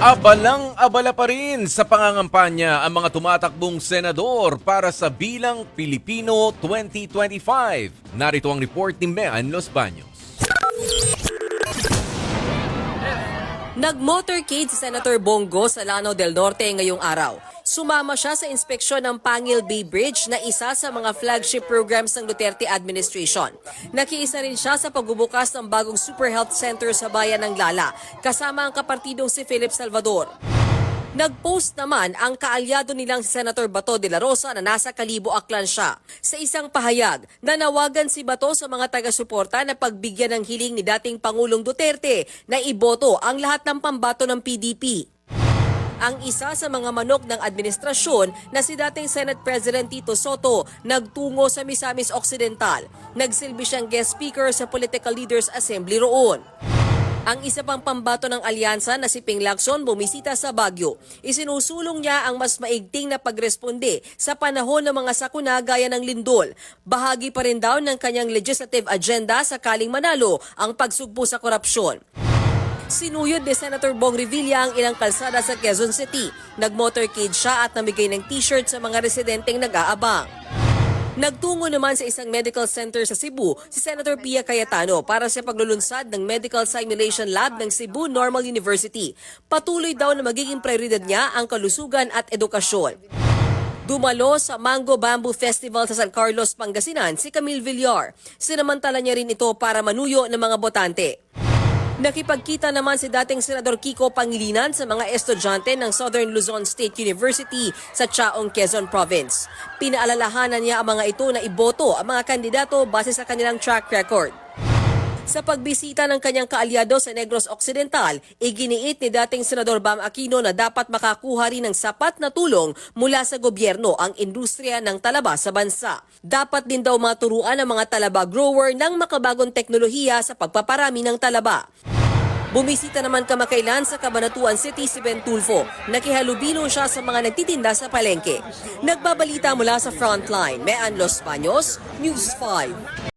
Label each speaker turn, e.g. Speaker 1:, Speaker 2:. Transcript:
Speaker 1: Abalang-abala pa rin sa pangangampanya ang mga tumatakbong senador para sa Bilang Pilipino 2025. Narito ang report ni Mean Los Baños.
Speaker 2: Nag-motorcade si Senator Bongo sa Lanao del Norte ngayong araw. Sumama siya sa inspeksyon ng Pangil Bay Bridge na isa sa mga flagship programs ng Duterte administration. Nakiisa rin siya sa pagbubukas ng bagong Super Health Center sa bayan ng Lala, kasama ang kapartidong si Philip Salvador. Nag-post naman ang kaalyado nilang si Senator Bato de la Rosa na nasa Kalibo Aklan siya. Sa isang pahayag, nanawagan si Bato sa mga taga-suporta na pagbigyan ng hiling ni dating Pangulong Duterte na iboto ang lahat ng pambato ng PDP. Ang isa sa mga manok ng administrasyon na si dating Senate President Tito Soto nagtungo sa Misamis Occidental. Nagsilbi siyang guest speaker sa Political Leaders Assembly roon. Ang isa pang pambato ng alyansa na si Ping Lacson bumisita sa Baguio. Isinusulong niya ang mas maigting na pagresponde sa panahon ng mga sakuna gaya ng lindol. Bahagi pa rin daw ng kanyang legislative agenda sakaling manalo ang pagsugpo sa korupsyon. Sinuyod ni Senator Bong Revilla ang ilang kalsada sa Quezon City. Nag-motorcade siya at namigay ng t-shirt sa mga residenteng nag-aabang. Nagtungo naman sa isang medical center sa Cebu si Senator Pia Cayetano para sa paglulunsad ng Medical Simulation Lab ng Cebu Normal University. Patuloy daw na magiging prioridad niya ang kalusugan at edukasyon. Dumalo sa Mango Bamboo Festival sa San Carlos, Pangasinan si Camille Villar. Sinamantala niya rin ito para manuyo ng mga botante. Nakipagkita naman si dating Senador Kiko Pangilinan sa mga estudyante ng Southern Luzon State University sa Chaong, Quezon Province. Pinaalalahanan niya ang mga ito na iboto ang mga kandidato base sa kanilang track record. Sa pagbisita ng kanyang kaalyado sa Negros Occidental, iginiit ni dating Senador Bam Aquino na dapat makakuha rin ng sapat na tulong mula sa gobyerno ang industriya ng talaba sa bansa. Dapat din daw maturuan ang mga talaba grower ng makabagong teknolohiya sa pagpaparami ng talaba. Bumisita naman kamakailan sa Cabanatuan City si Ben Tulfo. Nakihalubilo siya sa mga nagtitinda sa palengke. Nagbabalita mula sa Frontline, Mean Los Baños, News 5.